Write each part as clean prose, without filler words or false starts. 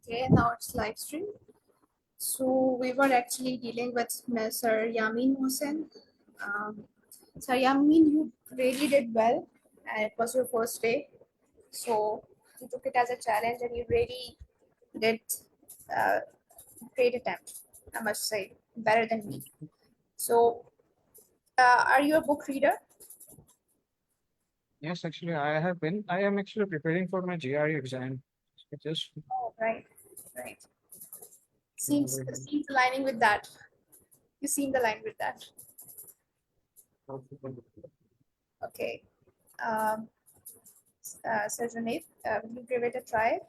Okay, now it's live stream. So we were actually dealing with Sir Yamin Hussain. Um, Sir Yamin, you really did well, and it was your first day. So you took it as a challenge, and you really did uh, great attempt. I must say, better than me. So, are you a book reader? Yes, actually, I have been. I am actually preparing for my GRE exam. It just Oh, right, right. Seems uh, seems aligning with that. You seem aligned with that. Okay. Um, Sir Junaid, will you give it a try?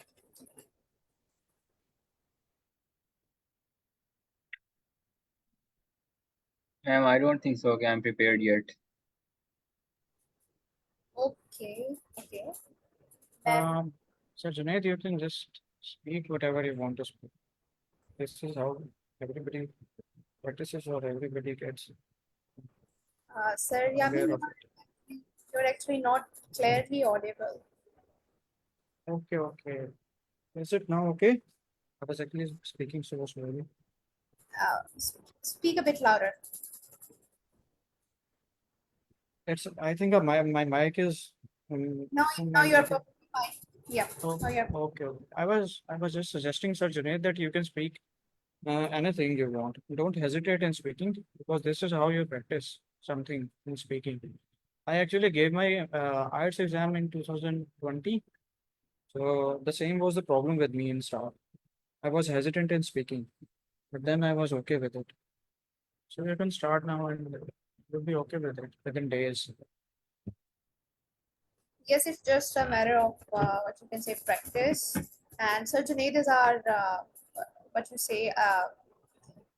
I don't think so. Okay, I'm prepared yet. Okay, okay. Then um, so Junaid, you can just speak whatever you want to speak. This is how everybody practices or everybody gets Sir Yamin, aware of it. you're actually not clearly audible. Okay, okay. Is it now okay? I was actually speaking so slowly. Speak a bit louder. I think my mic is Now, my now you're mic is perfectly fine. Yeah, oh, now you're. okay, okay. I was just suggesting, Sir Junaid, that you can speak anything you want. Don't hesitate in speaking because this is how you practice something in speaking. I actually gave my IELTS exam in 2020. So the same was the problem with me in start. I was hesitant in speaking, but then I was okay with it. So you can start now and you'll be okay with it within days. Yes, it's just a matter of what you can say practice. And Sir Junaid is our what you say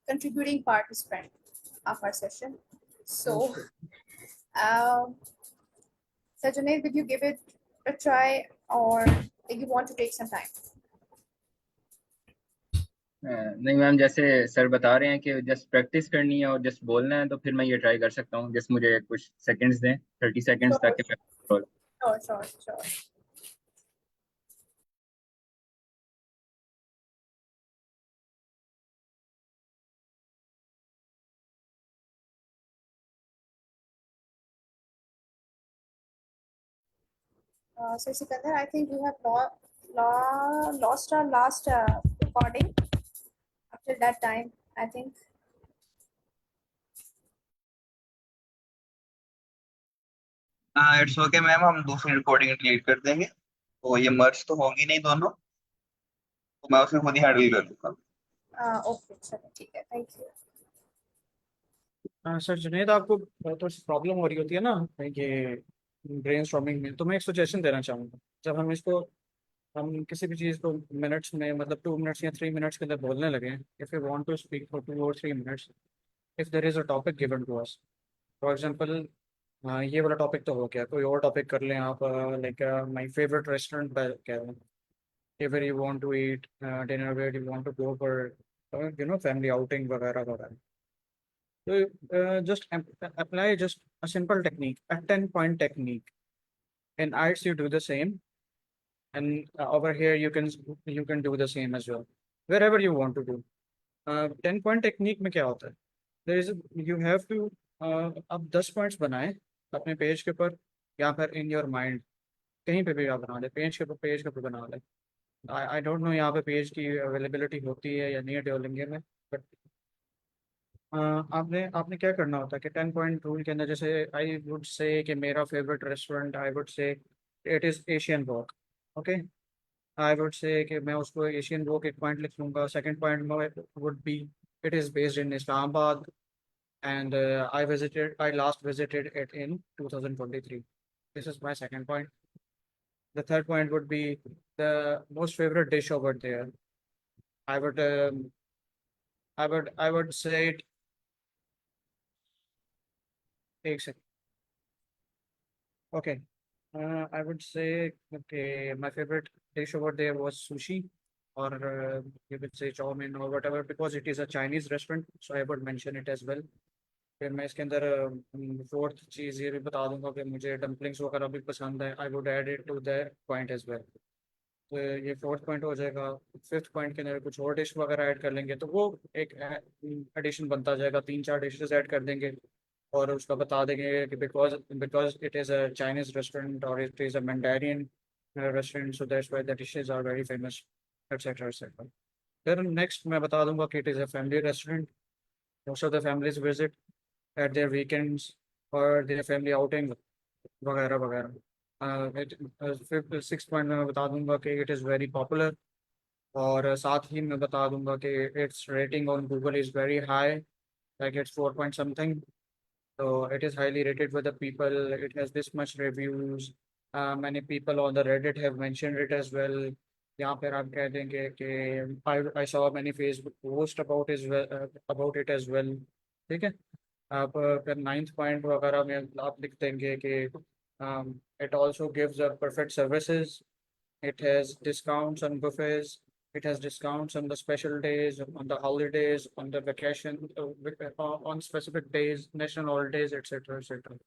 contributing participant of our session. So, Okay. um, Sir Junaid, will you give it a try, or do you want to take some time? नहीं ma'am, जैसे sir बता रहे हैं कि just practice करनी है और just बोलना है, तो फिर मैं ये ट्राई कर सकता हूँ। जस्ट मुझे कुछ सेकंड्स दें, 30 सेकंड्स, Sure, ताकि मैं sure. So Sikandar, I think we have lost our last recording up till that time, I think. हाँ इट्स ओके मैम, हम दूसरी रिकॉर्डिंग डिलीट कर देंगे। तो ये मर्ज तो होंगी नहीं दोनों, तो मैं उसे खुद ही हैंडल कर लूंगा। Okay, चलो ठीक है, thank you. सर जुनेद, आपको तो प्रॉब्लम हो रही होती है ना ये ब्रेन स्टॉर्मिंग में, तो मैं एक सजेशन देना चाहूँगा। जब हम किसी भी चीज़ को मिनट्स में, मतलब 2 मिनट्स या 3 मिनट्स के अंदर बोलने लगे, if you want to speak for 2 और 3 minutes, if there is a topic given to us, for example, ये वाला टॉपिक तो हो गया, कोई और टॉपिक कर लें आप। लाइक माय फेवरेट रेस्टोरेंट कह रहे हैं, where you want to eat dinner, where you want to go for family outing वगैरह वगैरह। So just apply just a simple technique, a 10-point technique. In arts, you do the same, and over here you can do the same as well, wherever you want to do. 10-point technique में क्या होता है? There is you have to आप 10 points बनाए अपने page के ऊपर या फिर इन योर माइंड, कहीं पे भी आप बना ले, पेज के ऊपर बना ले। आई डोंट नो यहाँ पे पेज की अवेलेबिलिटी होती है या नहीं है Duolingo में, बट आपने आपने क्या करना होता है कि 10-पॉइंट रूल के अंदर, जैसे आई वुड से कि मेरा favourite restaurant, I would say it is Asian walk. Okay, I would से कि मैं उसको एशियन वॉक एक पॉइंट लिख लूँगा। सेकंड पॉइंट में would be it is based in Islamabad and I last visited it in 2023। This is my second point. The third point would be the most favourite dish over there. I would I would say it, एक second. Okay. I would say, okay, my favorite dish over there was sushi, or you could say chow mein or whatever, because it is a Chinese restaurant, so I would mention it as well. फिर मैं इसके अंदर fourth चीज़ ये भी बता दूंगा कि मुझे डम्पलिंग्स वगैरह भी पसंद है। I would add it to the point as well. तो ये फोर्थ पॉइंट हो जाएगा। फिफ्थ पॉइंट के अंदर कुछ और डिश वगैरह ऐड कर लेंगे तो वो एक एडिशन बनता जाएगा, 3-4 डिशेस ऐड कर देंगे और उसका बता देंगे कि because because it is a Chinese restaurant और it is a Mandarin restaurant, so that's why the dishes are very famous, etcetera etcetera. फिर नेक्स्ट मैं बता दूंगा कि it is a family restaurant, most of the families visit at their weekends और their family outing वगैरह वगैरह। Fifth six point में मैं बता दूंगा कि इट इज़ वेरी पॉपुलर, और साथ ही मैं बता दूंगा कि it's rating on Google is very high, like it's 4 point something. So it is highly rated with the people. It has this much reviews. Many people on the Reddit have mentioned it as well. यहाँ पर आप कह देंगे कि I saw many Facebook post about about it as well. ठीक है। आप फिर नाइन्थ पॉइंट वगैरह में आप लिख देंगे कि it also gives a perfect services. It has discounts on buffets. It has discounts on the special days, on the holidays, on the vacation, on specific days, national holidays, etc. etc.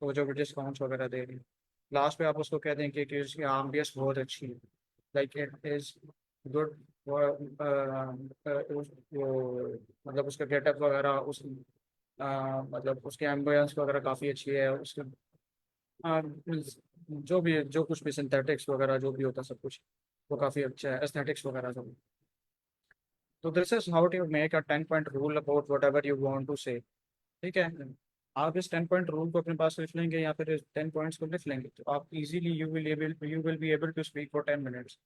तो जो भी discounts वगैरह दे रही है, last पे आप उसको कह देंगे कि उसकी आम्बियंस बहुत अच्छी है, लाइक इट इज गुड। वो मतलब उसका गेटअप वगैरह उस मतलब उसकी एम्बियंस वगैरह काफ़ी अच्छी है उसके। जो भी जो कुछ भी सिंथेटिक्स वगैरह जो भी होता है सब कुछ वो काफ़ी अच्छा है, एस्थेटिक्स वगैरह सब। तो this is how to make a 10 point rule about whatever you want to say. ठीक है। आप इस 10 पॉइंट रूल को अपने पास लिख लेंगे या फिर इस 10 पॉइंट्स को लिख लेंगे तो आप easily you will be able to speak for 10 minutes,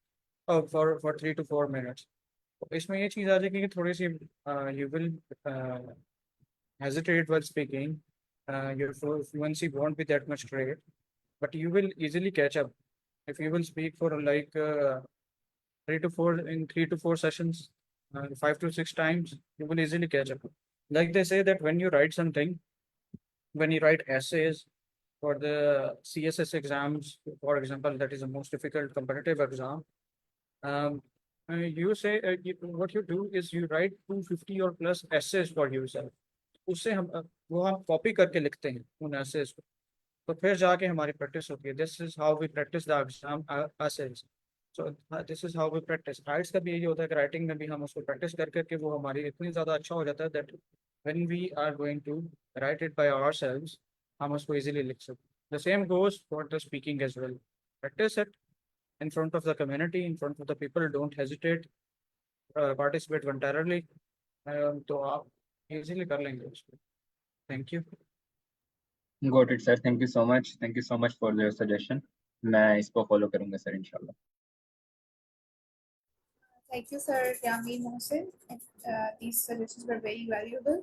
for 3 to 4 minutes. तो इसमें ये चीज़ आ जाएगी कि थोड़ी सी you will hesitate while speaking, your fluency won't be that much great, but you will easily catch up if you will speak for like 3 to 4 sessions, 5 to 6 times. You will easily catch up. Like they say that when you write something, when you write essays for the CSS exams, for example, that is the most difficult competitive exam. Um, you say what you do is you write 250 or plus essays for yourself. उससे हम वो हम copy करके लिखते हैं उन essays को, तो फिर जाके हमारी प्रैक्टिस होती है। This is how we practice the exam essays। So this is how we practice. राइट्स का भी यही होता है कि राइटिंग में भी हम उसको प्रैक्टिस कर करके वो हमारी इतनी ज़्यादा अच्छा हो जाता है that when we are going to write it by ourselves हम उसको इजीली लिख सकते। The same goes for the speaking as well. Practice it in front of the community, in front of the people. Don't hesitate, participate voluntarily। तो आप easily कर लेंगे उसको। Thank you. Got it, sir. Thank you so much. Thank you so much for your suggestion. मैं इसको follow करूँगा sir इंशाल्लाह। Thank you, Sir Yamin Mohsen. These suggestions were very valuable.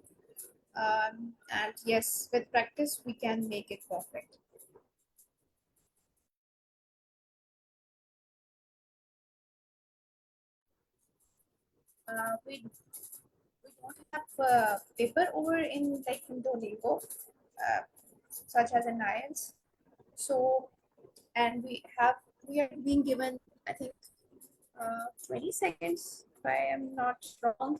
And yes, with practice, we can make it perfect. We don't have paper over in like in Duolingo, such as in IELTS. So, and we are being given, I think, 20 seconds, if I am not wrong,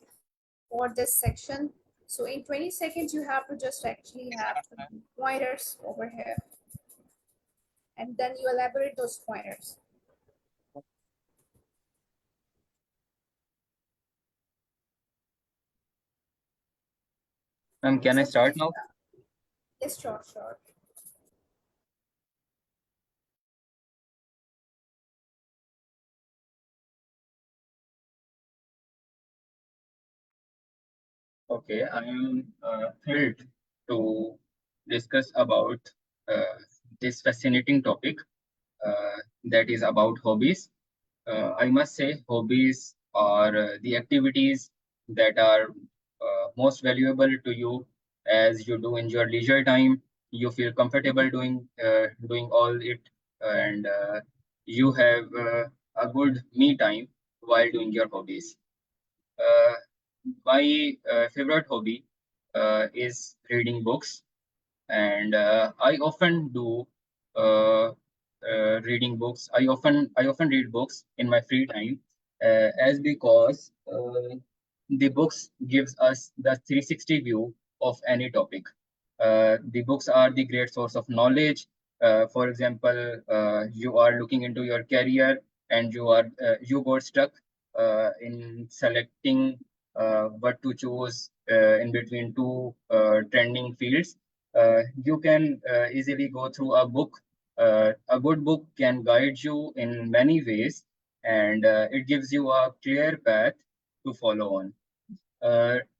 for this section. So in 20 seconds, you have to just actually have pointers over here, and then you elaborate those pointers. Can I So start if now? yes, sure, sure. Okay, I am thrilled to discuss about uh, this fascinating topic that is about hobbies. I must say, hobbies are the activities that are most valuable to you as you do in your leisure time. You feel comfortable doing all it, and you have a good me time while doing your hobbies. Uh, my favorite hobby is reading books, and I often do uh, reading books. I often read books in my free time, as because the books gives us the 360 view of any topic. The books are the great source of knowledge. For example, you are looking into your career. and you got stuck in selecting what to choose in between two trending fields, you can easily go through a book. A good book can guide you in many ways, and it gives you a clear path to follow on.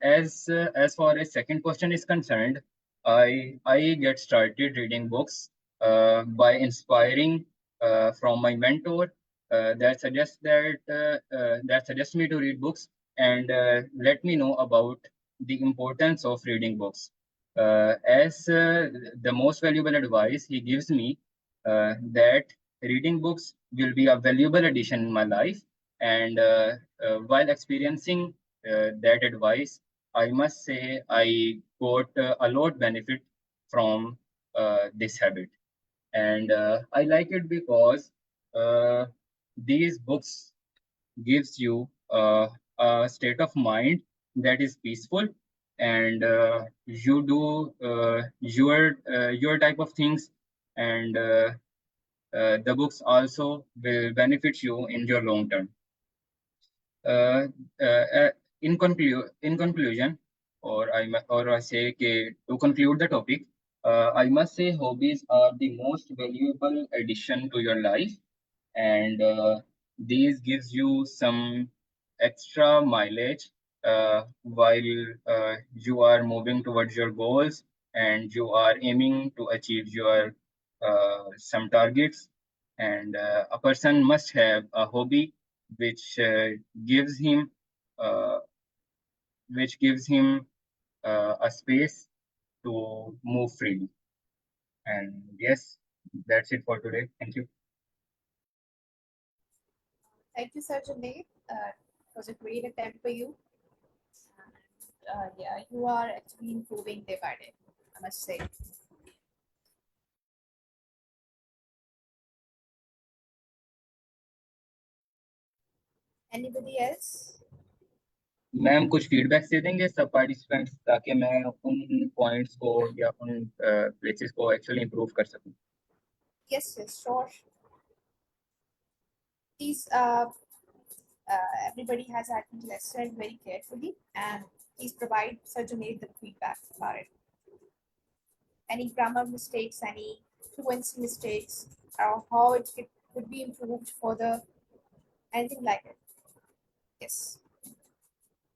As far as second question is concerned, I get started reading books by inspiring from my mentor that suggests me to read books and let me know about the importance of reading books. As the most valuable advice he gives me, that reading books will be a valuable addition in my life, and while experiencing that advice, I must say I got a lot benefit from this habit, and I like it because uh, these books gives you a state of mind that is peaceful, and you do your type of things, and the books also will benefit you in your long term. uh, in conclusion, or I say to conclude the topic, I must say hobbies are the most valuable addition to your life, and these gives you some extra mileage while you are moving towards your goals and you are aiming to achieve your some targets. And a person must have a hobby which gives him uh, which gives him a space to move freely. And yes, that's it for today. Thank you. Thank you, Sir Junaid. It was a great attempt for you. And, yeah, you are actually improving day by day, I must say. Anybody else? Ma'am कुछ feedbacks दे देंगे सब participants ताकि मैं उन points को या उन places को एक्चुअली इंप्रूव कर सकूं. Yes, yes, sure. Please, everybody has had to listen very carefully, and please provide Sir Junaid the feedback about it. Any grammar mistakes, any fluency mistakes, or how it could be improved further, anything like it. Yes,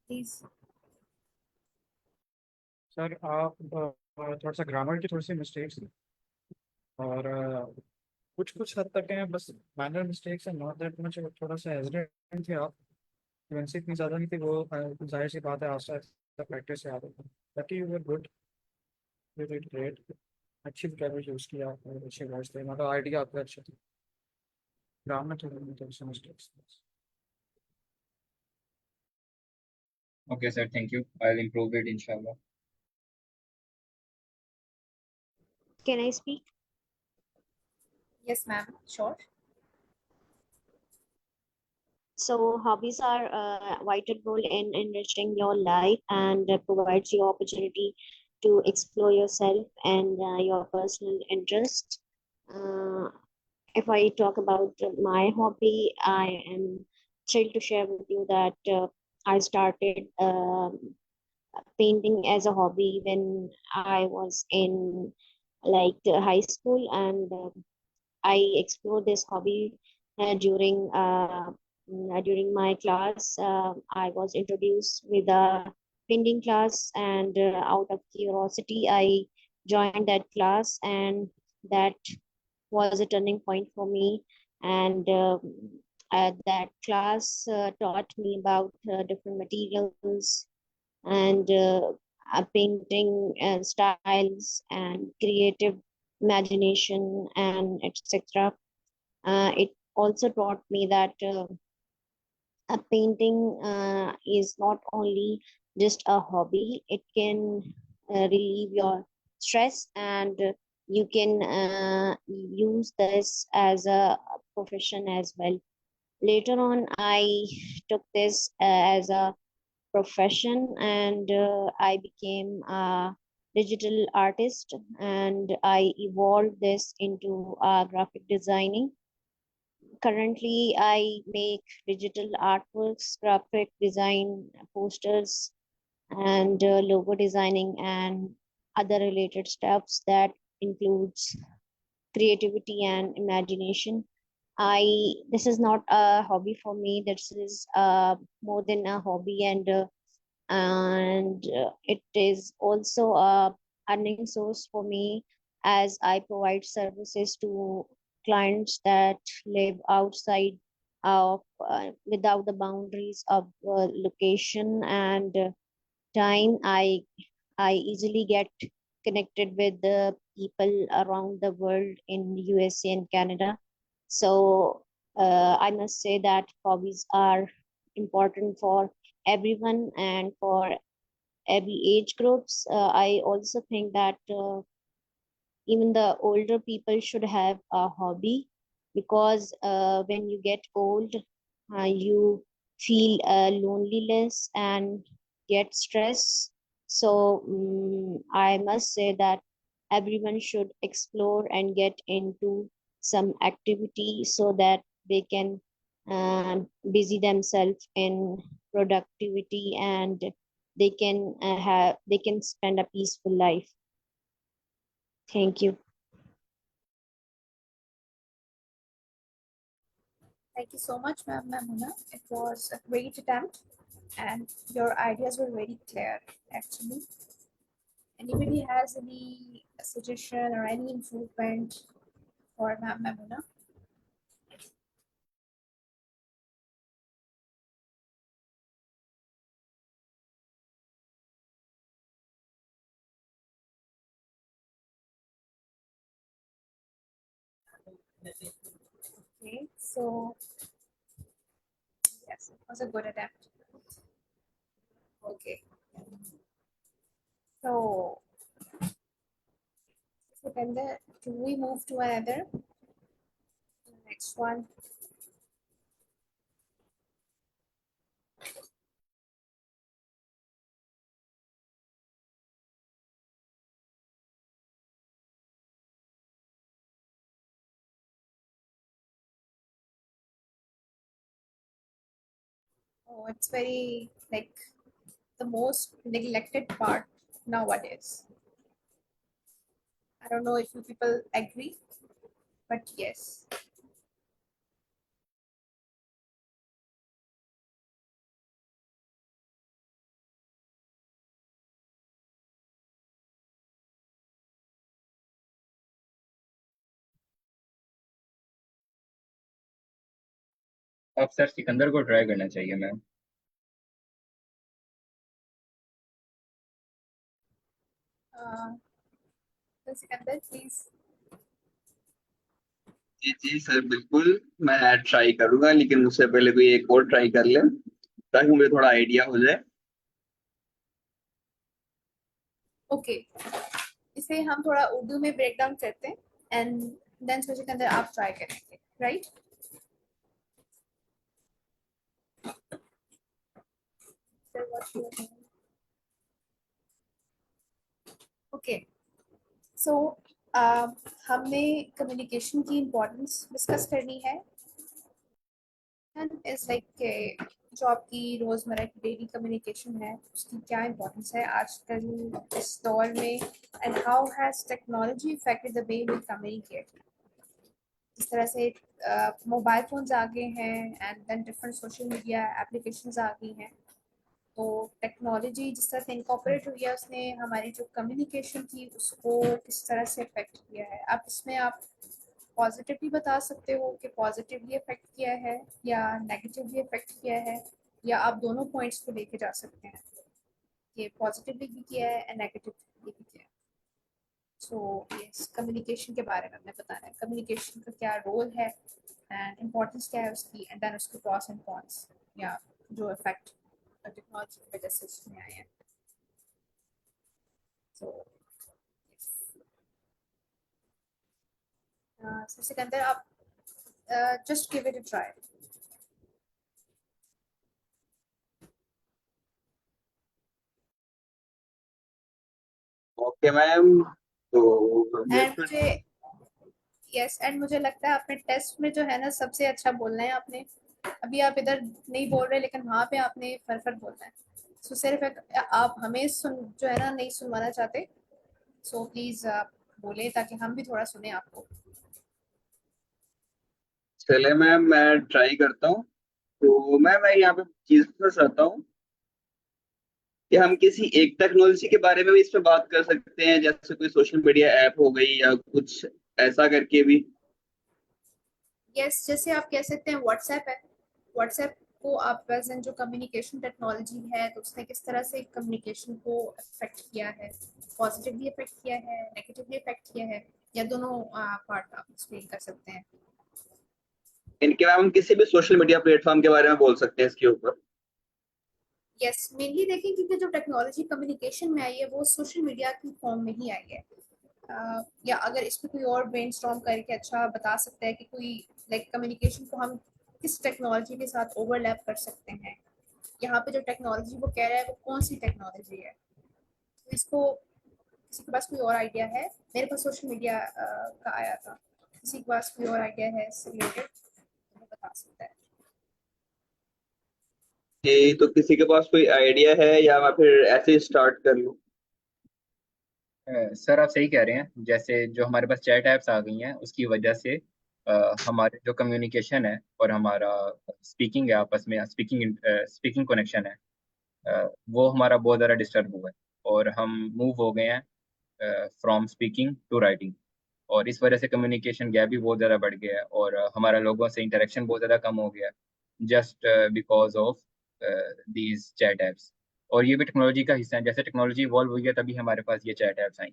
please. Sir आप थोड़ा सा grammar की थोड़ी सी mistakes और कुछ कुछ हद तक हैं, बस माइनर मिस्टेक्स हैं, नॉट दैट मच. थोड़ा सा हेजिटेंट थे आप, फ्लुएंसी इतनी ज़्यादा नहीं थी, वो जाहिर सी बात है आस्ता आस्ता प्रैक्टिस से आ रही है. बाकी you were good, you did great, अच्छी वोकैबुलरी यूज़ किया आपने, अच्छे वर्ड्स थे, मतलब आइडिया आपका अच्छा था. ग्रामर में थोड़ी सी mistakes. Okay, sir. Thank you. I'll improve it, inshallah. Can I speak? Yes, ma'am. Sure. So hobbies are a vital role in enriching your life and provides you opportunity to explore yourself and your personal interest. Uh, if I talk about my hobby, I am thrilled to share with you that I started painting as a hobby when I was in high school, and I explored this hobby during my class. I was introduced with a painting class, and out of curiosity, I joined that class, and that was a turning point for me. And that class taught me about different materials and painting and styles and creative imagination and etc. It also taught me that a painting is not only just a hobby, it can relieve your stress, and you can use this as a profession as well. Later on, I took this as a profession, and I became a digital artist, and I evolved this into graphic designing. Currently, I make digital artworks, graphic design, posters, and logo designing, and other related stuffs that includes creativity and imagination. I This is not a hobby for me. This is more than a hobby, and it is also a earning source for me, as I provide services to clients that live outside of without the boundaries of location and time. I easily get connected with the people around the world in USA and Canada. So I must say that hobbies are important for everyone and for every age groups. I also think that even the older people should have a hobby, because when you get old, you feel loneliness and get stress. So I must say that everyone should explore and get into some activity so that they can busy themselves in productivity, and they can spend a peaceful life. Thank you. Thank you so much, Ma'am Mamuna. It was a great attempt, and your ideas were very clear, actually. Anybody has any suggestion or any improvement for Ma'am Mamuna? Okay, so yes, it was a good attempt. Okay, so Sukhinder, do we move to another? Next one. Oh, it's very like the most neglected part nowadays. I don't know if you people agree, but yes. अब sir Sikandar को try करना चाहिए ma'am. Uh, so Sikandar, please. जी जी sir, बिल्कुल मैं try करूंगा, लेकिन उससे पहले कोई एक और ट्राई कर ले ताकि मुझे थोड़ा आइडिया हो जाए। ओके, इसे हम थोड़ा उर्दू में ब्रेक डाउन करते हैं एंड देन सोचे के अंदर आप ट्राई करेंगे, राइट? ओके, सो हमने कम्युनिकेशन की इम्पोर्टेंस डिस्कस करनी है एंड इज लाइक जो आपकी रोजमर्रा की डेली कम्युनिकेशन है उसकी क्या इम्पोर्टेंस है आजकल इस दौर में and how has technology affected the way we communicate. जिस तरह से मोबाइल फोन्स आ गए हैं and then different social media applications आ गई हैं, तो टेक्नोलॉजी जिस तरह से इनकॉर्पोरेट हुई है उसने हमारी जो कम्युनिकेशन थी उसको किस तरह से इफेक्ट किया है। आप इसमें आप पॉजिटिवली बता सकते हो कि पॉजिटिवली इफेक्ट किया है या नेगेटिवली इफेक्ट किया है, या आप दोनों पॉइंट्स को लेके जा सकते हैं कि पॉजिटिवली भी किया है एंड नेगेटिवली भी किया है। सो यस, कम्युनिकेशन के बारे में हमें बताना है, कम्युनिकेशन का क्या रोल है एंड इम्पोर्टेंस क्या है उसकी, एंड देन उसके प्रॉस एंड कॉन्स या जो इफेक्ट टेक्नोलॉजी की वजह से इसमें आए हैं। सो सिकंदर, आप just give it a try. Okay ma'am, तो And मुझे यस, एंड मुझे लगता है आपने टेस्ट में जो है ना सबसे अच्छा बोलना है आपने। अभी आप इधर नहीं बोल रहे लेकिन वहाँ पे आपने फटाफट बोलना है। सो सिर्फ आप हमें सुन जो है ना नहीं सुनवाना चाहते, सो प्लीज आप बोले ताकि हम भी थोड़ा सुने आपको। चले मैम, मैं ट्राई करता हूँ। तो मैं यहाँ पे चीज पूछना चाहता हूँ कि हम किसी एक टेक्नोलॉजी के बारे में भी इस पे बात कर सकते हैं, जैसे कोई सोशल मीडिया ऐप हो गई या कुछ ऐसा करके भी। यस, जैसे आप कह सकते हैं व्हाट्सएप है। व्हाट्सएप को आप प्रेजेंट जो कम्युनिकेशन टेक्नोलॉजी है तो उसने किस तरह से कम्युनिकेशन को अफेक्ट किया है, पॉजिटिवली अफेक्ट किया है, नेगेटिवली अफेक्ट किया है, या दोनों पार्ट आप एक्सप्लेन कर सकते हैं। इनके बारे में हम किसी भी सोशल मीडिया प्लेटफॉर्म के बारे में बोल सकते हैं इसके ऊपर। यस, मेनली देखें क्योंकि जो टेक्नोलॉजी कम्युनिकेशन में आई है वो सोशल मीडिया की फॉर्म में ही आई है। या अगर इस पे कोई और ब्रेनस्टॉर्म करके अच्छा बता सकता है कि कोई लाइक कम्युनिकेशन को हम किस टेक्नोलॉजी के साथ ओवरलैप कर सकते हैं, यहाँ पे जो टेक्नोलॉजी वो कह रहा है वो कौन सी टेक्नोलॉजी है। तो इसको किसी के पास कोई और आइडिया है? मेरे पास सोशल मीडिया का आया था, किसी के पास कोई और आइडिया है इससे रिलेटेड तो वो बता सकता है। जी, तो किसी के पास कोई आइडिया है या मैं फिर ऐसे ही स्टार्ट कर लूँ? सर आप सही कह रहे हैं, जैसे जो हमारे पास चैट ऐप्स आ गई हैं उसकी वजह से हमारे जो कम्युनिकेशन है और हमारा स्पीकिंग है आपस में, स्पीकिंग कनेक्शन है, वो हमारा बहुत ज़्यादा डिस्टर्ब हुआ है और हम मूव हो गए हैं फ्रॉम स्पीकिंग टू राइटिंग। और इस वजह से कम्युनिकेशन गैप भी बहुत ज़्यादा बढ़ गया है और हमारा लोगों से इंटरेक्शन बहुत ज़्यादा कम हो गया है, just because of these chat apps. और ये भी टेक्नोलॉजी का हिस्सा है, जैसे टेक्नोलॉजी इवॉल्व हुई है तभी हमारे पास ये चैट ऐप्स आई,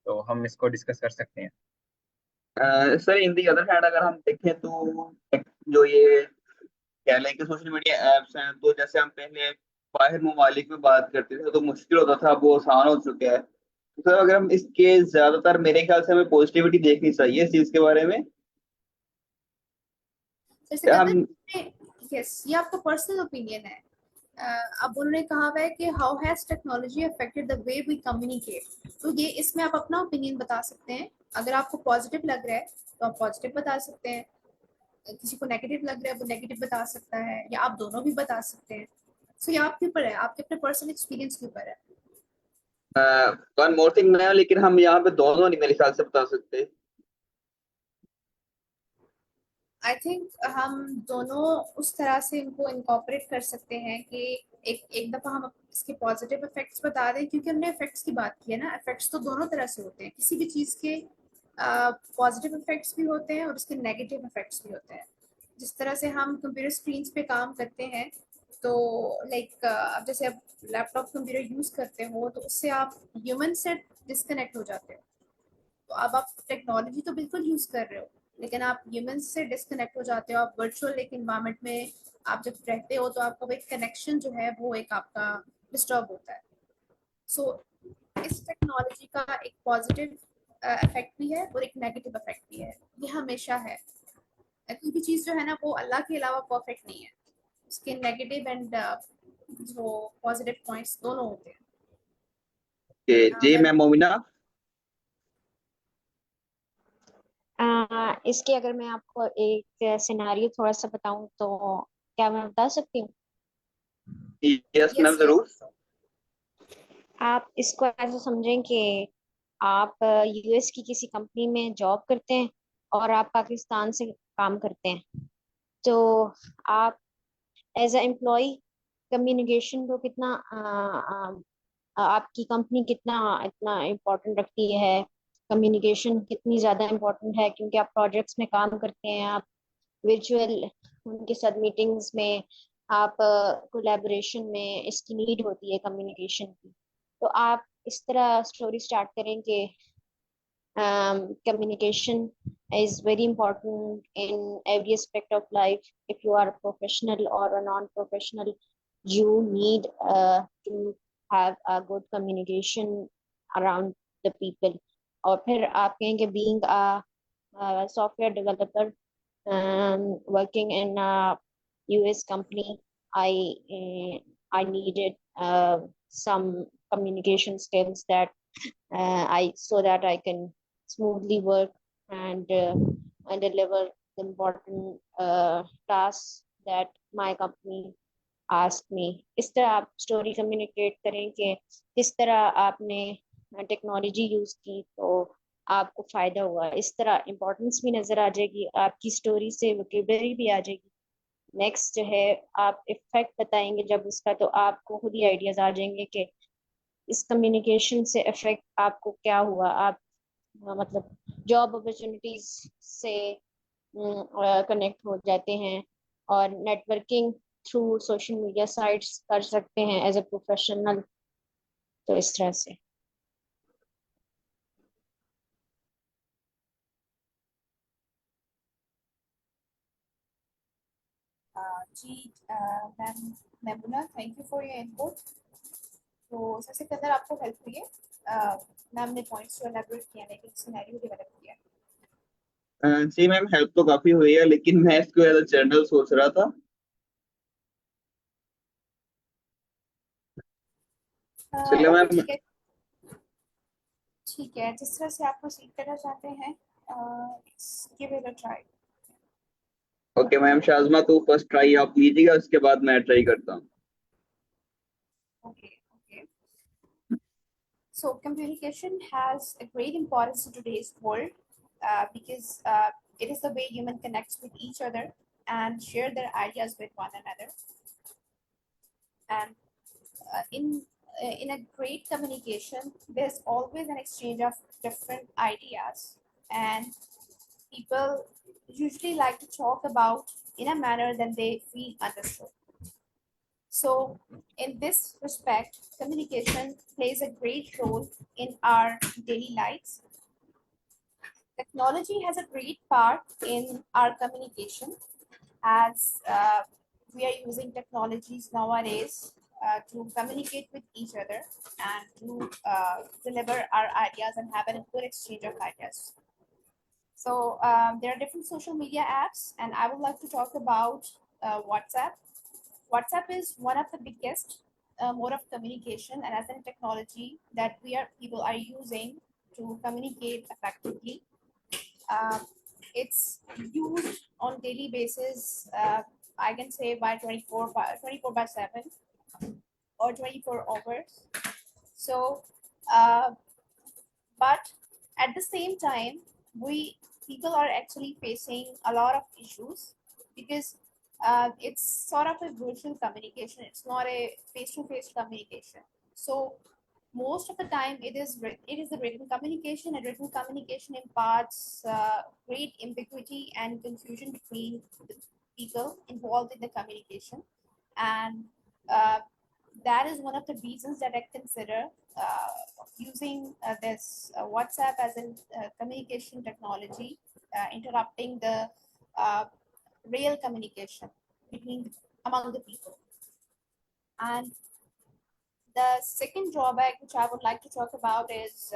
तो हम इसको डिस्कस कर सकते हैं। Sir, in the other hand अगर हम देखें तो जो ये कह लें कि सोशल मीडिया एप्स हैं, तो जैसे हम पहले बाहर ममालिक में बात करते थे तो मुश्किल होता था, अब वो आसान हो चुका है। तो सर, अगर हम इसके ज्यादातर मेरे ख्याल से हमें पॉजिटिविटी देखनी चाहिए इस चीज के बारे में। सर क्या सिकंदर, हम यस ये आपका पर्सनल ओपिनियन है। अब उन्होंने कहा हुआ है कि how has technology affected the way we communicate, तो ये इसमें आप अपना ओपिनियन बता सकते हैं। अगर आपको पॉजिटिव लग रहा है तो आप पॉजिटिव बता सकते हैं, किसी को नेगेटिव लग रहा है वो नेगेटिव बता सकता है, या आप दोनों भी बता सकते हैं। सो ये आपके ऊपर है, आपके अपने पर्सनल एक्सपीरियंस के ऊपर है। वन मोर थिंग मैं, लेकिन हम यहाँ पे दोनों नहीं मेरे ख्याल से बता सकते। आई थिंक हम दोनों उस तरह से इनको इनकॉर्पोरेट कर सकते हैं कि एक एक दफ़ा हम इसके पॉजिटिव इफेक्ट्स बता दें, क्योंकि हमने इफेक्ट्स की बात की है ना। इफेक्ट्स तो दोनों तरह से होते हैं, किसी भी चीज़ के पॉजिटिव इफेक्ट्स भी होते हैं और उसके नेगेटिव इफेक्ट्स भी होते हैं। जिस तरह से हम कंप्यूटर स्क्रीन पे काम करते हैं, तो लाइक अब जैसे आप लैपटॉप कंप्यूटर यूज़ करते हो तो उससे आप ह्यूमन से डिस्कनेक्ट हो जाते हो। तो अब आप टेक्नोलॉजी तो बिल्कुल यूज कर रहे हो लेकिन आप ह्यूमन से डिस्कनेक्ट हो जाते हो। आप वर्चुअल एक इन्वायरमेंट में आप जब रहते हो तो आपका एक कनेक्शन जो है वो एक आपका डिस्टर्ब होता है। सो इस टेक्नोलॉजी का एक पॉजिटिव इफेक्ट भी है और एक नेगेटिव इफेक्ट भी है, ये हमेशा है। कोई भी चीज़ जो है ना वो अल्लाह के अलावा परफेक्ट नहीं है, उसके नेगेटिव एंड जो पॉजिटिव पॉइंट्स दोनों होते हैं। जी वेल, मैम मोमिना। इसके अगर मैं आपको एक सिनारियो थोड़ा सा बताऊं तो क्या मैं बता सकती हूँ? यस यस मैम, जरूर। यस। आप इसको ऐसे समझें कि आप यूएस की किसी कंपनी में जॉब करते हैं और आप पाकिस्तान से काम करते हैं। तो आप एज अ एम्प्लॉय कम्युनिकेशन को कितना आपकी कंपनी कितना इतना इम्पोर्टेंट रखती है, कम्युनिकेशन कितनी ज़्यादा इम्पोर्टेंट है, क्योंकि आप प्रोजेक्ट्स में काम करते हैं, आप वर्चुअल उनके साथ मीटिंग्स में, आप कोलैबोरेशन में इसकी नीड होती है कम्युनिकेशन की। तो आप इस तरह स्टोरी स्टार्ट करें कि communication is very important in every aspect of life. If you are a professional or a non-professional, you need to have a good communication around the people. और फिर आप कहेंगे being a software developer working in a US company, I needed some communication skills that I so that I can smoothly work and deliver the important tasks that my company asked me. इस तरह आप story communicate करें कि किस तरह आपने technology use की तो आपको फायदा हुआ, इस तरह इम्पोर्टेंस भी नजर आ जाएगी, आपकी स्टोरी से वोकेबलरी भी आ जाएगी। नेक्स्ट जो है, आप इफेक्ट बताएंगे जब उसका, तो आपको खुद ही आइडियाज आ जाएंगे कि इस कम्युनिकेशन से इफेक्ट आपको क्या हुआ। आप मतलब जॉब अपॉर्चुनिटीज से कनेक्ट हो जाते हैं और networking through social media sites कर सकते हैं एज अ प्रोफेशनल। तो इस तरह से जी ma'am Memuna, thank you for your input. तो सबसे पहले आपको हेल्प हुई है, मैम ने पॉइंट्स जो एलैबोरेट किया, लेकिन सिनेरियो डेवलप किया। जी मैम, हेल्प तो काफी हुई है, लेकिन मैं इसको एज अ जनरल सोच रहा था। चलिए ओके मैम। ठीक है, ठीक है, जिस तरह से आप प्रोसीड करना चाहते हैं, give it a try. Okay ma'am, Shazma तो फर्स्ट ट्राई आप लीजिएगा, उसके बाद मैं ट्राई करता हूँ। Okay okay. So communication has a great importance in today's world, because it is the way human connects with each other and share their ideas with one another. And in a great communication, there's always an exchange of different ideas, and people usually like to talk about in a manner that they feel understood. So, in this respect, communication plays a great role in our daily lives. Technology has a great part in our communication, as we are using technologies nowadays to communicate with each other and to deliver our ideas and have a good exchange of ideas. So there are different social media apps, and I would like to talk about WhatsApp. WhatsApp is one of the biggest mode of communication and as a technology that people are using to communicate effectively. Uh, it's used on daily basis. I can say by 24/7 or 24 hours. So, but at the same time, we people are actually facing a lot of issues because it's sort of a virtual communication. It's not a face-to-face communication. So most of the time it is the written communication, and written communication imparts great ambiguity and confusion between the people involved in the communication, and that is one of the reasons that I consider using this WhatsApp as a communication technology, interrupting the uh, real communication between among the people. And the second drawback which I would like to talk about is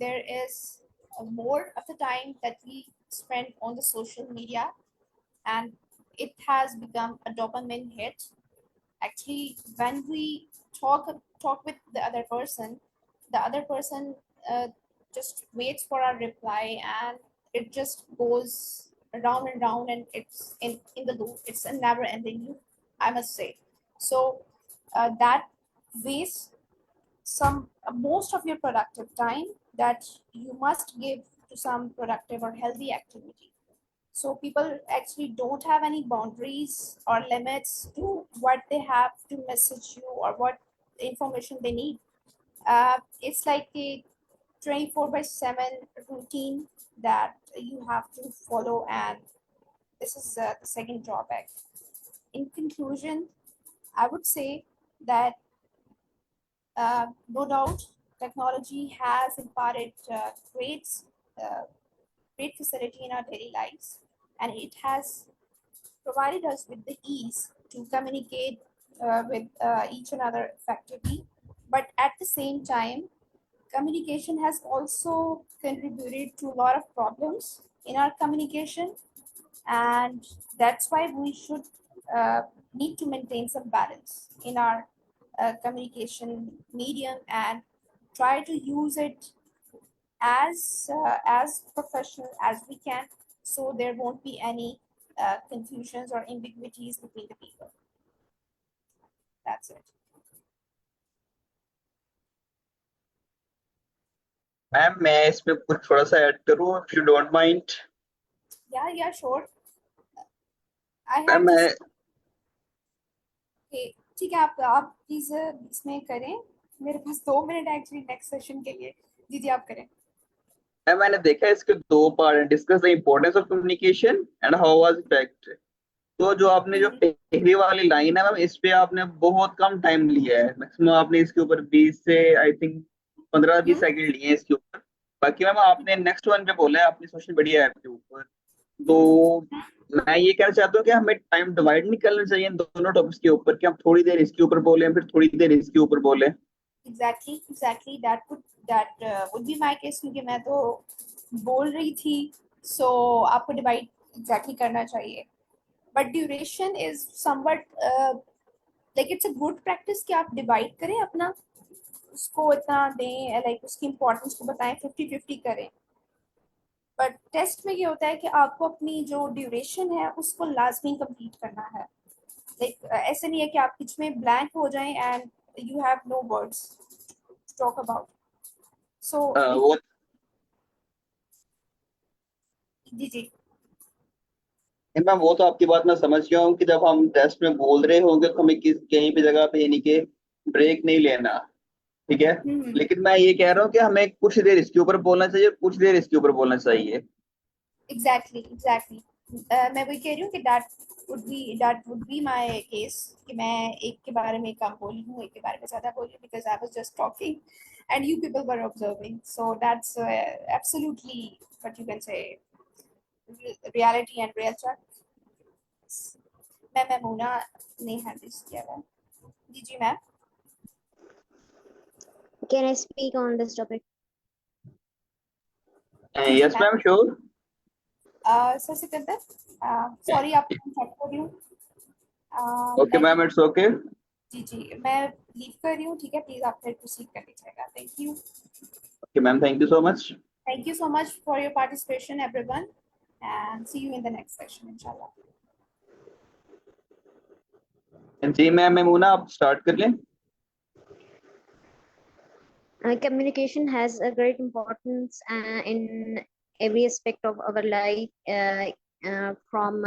there is more of the time that we spend on the social media, and it has become a dopamine hit. Actually, when we talk with the other person just waits for our reply, and it just goes round and round, and it's in the loop. It's a never ending loop, I must say. So that wastes some most of your productive time that you must give to some productive or healthy activity. So people actually don't have any boundaries or limits to what they have to message you or what information they need. It's like a 24/7 routine that you have to follow, and this is the second drawback. In conclusion, I would say that no doubt technology has imparted uh, great facility in our daily lives, and it has provided us with the ease to communicate with each another effectively. But at the same time, communication has also contributed to a lot of problems in our communication, and that's why we should uh, need to maintain some balance in our communication medium and try to use it as professional as we can, so there won't be any confusions or ambiguities between the people. That's it. Ma'am मैं इसमें कुछ थोड़ा सा add करूँ if you don't mind? Yeah, sure. I ma'am have मैं just okay, ठीक है, आप प्लीज इसमें करें, मेरे पास 2 मिनट एक्चुअली नेक्स्ट सेशन के लिए। जी आप करें। मैंने देखा है इसके 2 part, discuss the importance of communication and how was effect. तो जो आपने जो पहली वाली लाइन है मैम, इस पे आपने बहुत कम टाइम लिया है, मैक्सिमम आपने इसके ऊपर 20 से आई थिंक 15-20 सेकंड लिए हैं इसके ऊपर। बाकी मैम आपने नेक्स्ट वन पे बोला है अपनी सोशल मीडिया ऐप के ऊपर। तो मैं ये कहना चाहता हूँ कि हमें टाइम डिवाइड नहीं करना चाहिए इन दोनों टॉपिक्स के ऊपर, कि हम थोड़ी देर इसके ऊपर बोले फिर थोड़ी देर इसके ऊपर बोले। Exactly that would be my case, क्योंकि मैं तो बोल रही थी, सो आपको डिवाइड एग्जैक्टली करना चाहिए। But duration is somewhat like it's a good practice कि आप डिवाइड करें अपना, उसको इतना दें, लाइक उसकी इम्पोर्टेंस को बताएं, 50-50 करें। बट टेस्ट में ये होता है कि आपको अपनी जो ड्यूरेशन है उसको लाजमी कंप्लीट करना है। लाइक ऐसे नहीं है कि आप बीच में ब्लैंक हो जाएं and you have no words to talk about. So वो जी मैम वो तो आपकी बात मैं समझ गया हूँ कि जब हम टेस्ट में बोल रहे होंगे तो हमें कहीं भी जगह पे यानी कि ब्रेक नहीं लेना, ठीक है। लेकिन मैं ये कह रहा हूँ कि हमें कुछ देर इसके ऊपर बोलना चाहिए, कुछ देर इसके ऊपर बोलना चाहिए। एग्जैक्टली मैं वही कह रही हूँ कि that would be my case, कि मैं एक के बारे में कम बोली हूँ, एक के बारे में ज्यादा बोली हूँ, because I was just talking and you people were observing. So that's absolutely what you can say reality and real chat। मैं मोना ने हैंडल किया है। जी ma'am. Can I speak on this topic? जी yes ma'am. Ma'am sure. Sir Sikandar, sorry आपको मैं check कर रही हूँ। ओके मैं मैम इट्स ओके। जी मैं लीव कर रही हूँ, ठीक है, प्लीज आप फिर प्रोसीड कर लीजिएगा। Thank you. Okay ma'am thank you so much. Thank you so much for your participation, everyone, and see you in the next session, inshallah. जी मैम मेमूना आप स्टार्ट कर लें। Communication has a great importance in every aspect of our life, from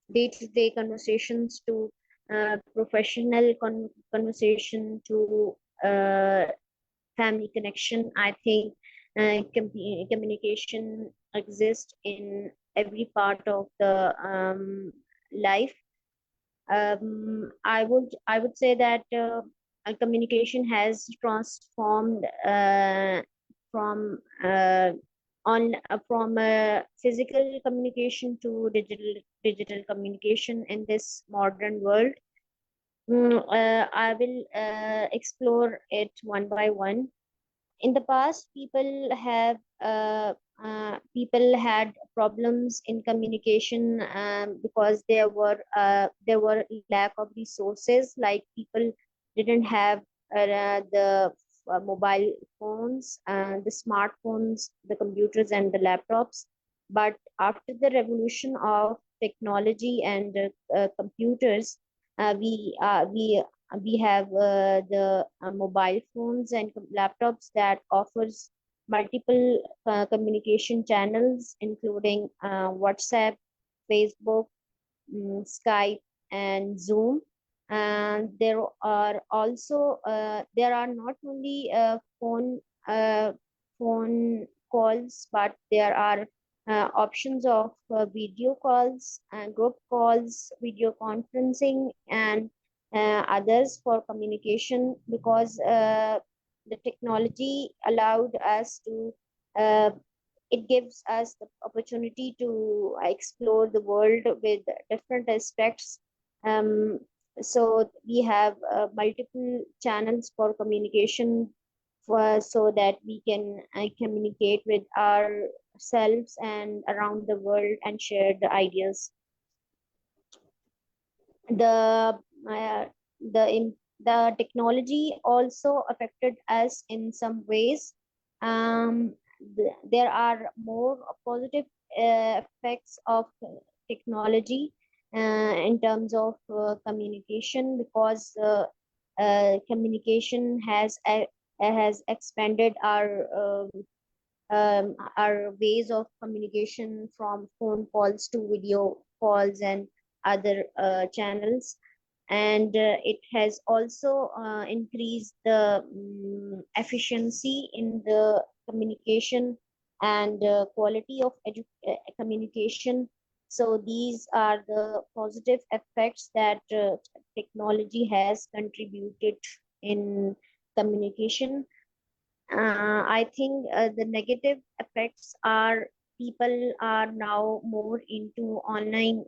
day-to-day conversations to professional conversation to family connection. I think communication exists in every part of the life. I would say that communication has transformed from from physical communication to digital communication in this modern world. I will explore it one by one. In the past, people had problems in communication because there were lack of resources, like people didn't have the mobile phones, the smartphones, the computers and the laptops. But after the revolution of technology and computers, we have the mobile phones and laptops that offers multiple communication channels, including WhatsApp, Facebook, Skype, and Zoom. And there are not only phone calls, but there are options of video calls and group calls, video conferencing, and others for communication, because the technology allowed us to uh, it gives us the opportunity to explore the world with different aspects. Um, so we have multiple channels for communication, so that we can communicate with ourselves and around the world and share the ideas. The uh, the in, the technology also affected us in some ways. there are more positive effects of technology in terms of communication, because communication has expanded our ways of communication, from phone calls to video calls and other channels. And it has also increased the efficiency in the communication and quality of communication. So these are the positive effects that technology has contributed in communication. I think the negative effects are, people are now more into online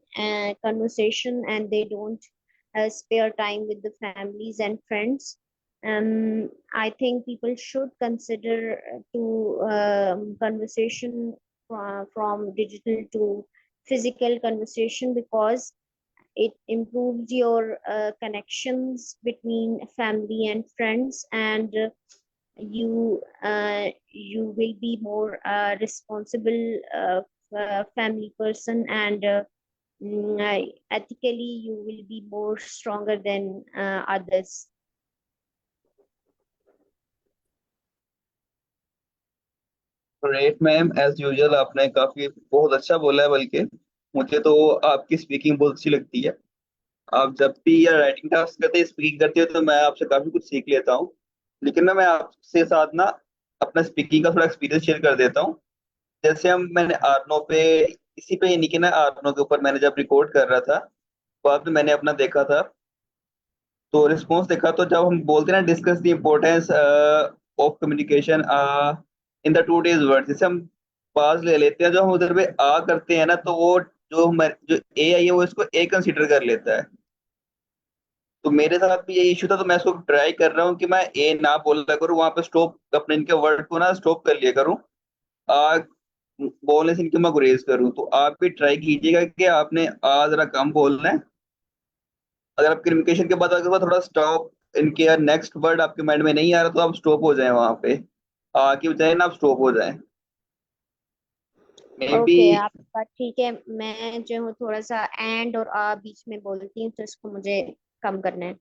conversation, and they don't spare time with the families and friends. I think people should consider to conversation from digital to physical conversation, because it improves your connections between family and friends, and you will be more responsible family person, and ethically you will be more stronger than others. Great ma'am, as usual आपने काफी बहुत अच्छा बोला है, बल्कि मुझे तो आपकी स्पीकिंग बहुत अच्छी लगती है। आप जब भी या राइटिंग टास्क करते हैं, स्पीकिंग करते हो, तो मैं आपसे काफी कुछ सीख लेता हूँ। लेकिन ना मैं आपसे साथ ना अपना स्पीकिंग का थोड़ा एक्सपीरियंस शेयर कर देता हूँ। जैसे मैंने आर्नो पे, इसी पे यानी कि ना आर्नो के ऊपर मैंने जब रिकॉर्ड कर रहा था, बाद में मैंने अपना देखा था, तो रिस्पॉन्स देखा, तो जब हम बोलते हैं ना discuss the importance of communication in the two days word, जैसे हम पास ले लेते हैं, जो हम उधर पे आ करते हैं ना, तो वो जो ए आई है वो इसको ए कंसिडर कर लेता है। तो मेरे साथ भी ये इशू था, तो मैं इसको ट्राई कर रहा हूँ कि मैं ए ना बोला करूँ, वहां पे स्टॉप अपने इनके वर्ड को ना स्टॉप कर लिया करूँ, आ बोलने से इनके मैं गुरेज करूँ। तो आप भी ट्राई कीजिएगा कि आपने आ जरा कम बोलना है। अगर आप कम्युनिकेशन के बाद अगर थोड़ा स्टॉप, इनके नेक्स्ट वर्ड आपके माइंड में नहीं आ रहा, तो आप स्टॉप हो जाए वहां पे, आके बजाय ना आप स्टॉप हो जाए। May be. ओके, आपकी बात ठीक है। मैं जो हूँ थोड़ा सा एंड और आ बीच में बोलती हूँ, तो इसको मुझे कम करना है।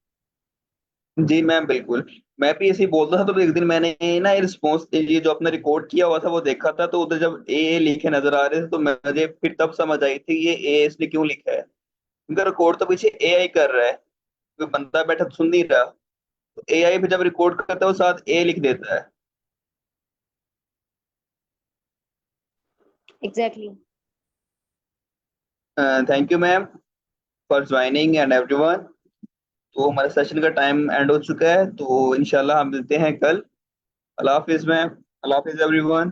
जी मैम, बिल्कुल। मैं भी ऐसे ही बोलता था, तो एक दिन मैंने ना ये रिस्पॉन्स, ये जो अपना रिकॉर्ड किया हुआ था वो देखा था, तो उधर जब ए लिखे नजर आ रहे थे, तो मुझे फिर तब समझ आई थी ये ए इसने क्यों लिखा है। उनका रिकॉर्ड तो पीछे ए आई कर रहा है, कोई बंदा बैठा तो सुन नहीं रहा। तो ए आई फिर जब रिकॉर्ड करता है वो साथ ए लिख देता है। Exactly. Thank you ma'am for joining and everyone. तो हमारे सेशन का टाइम एंड हो चुका है, तो इंशाल्लाह हम मिलते हैं कल। अल्लाह हाफिज मैम। अल्लाह हाफिज एवरीवन।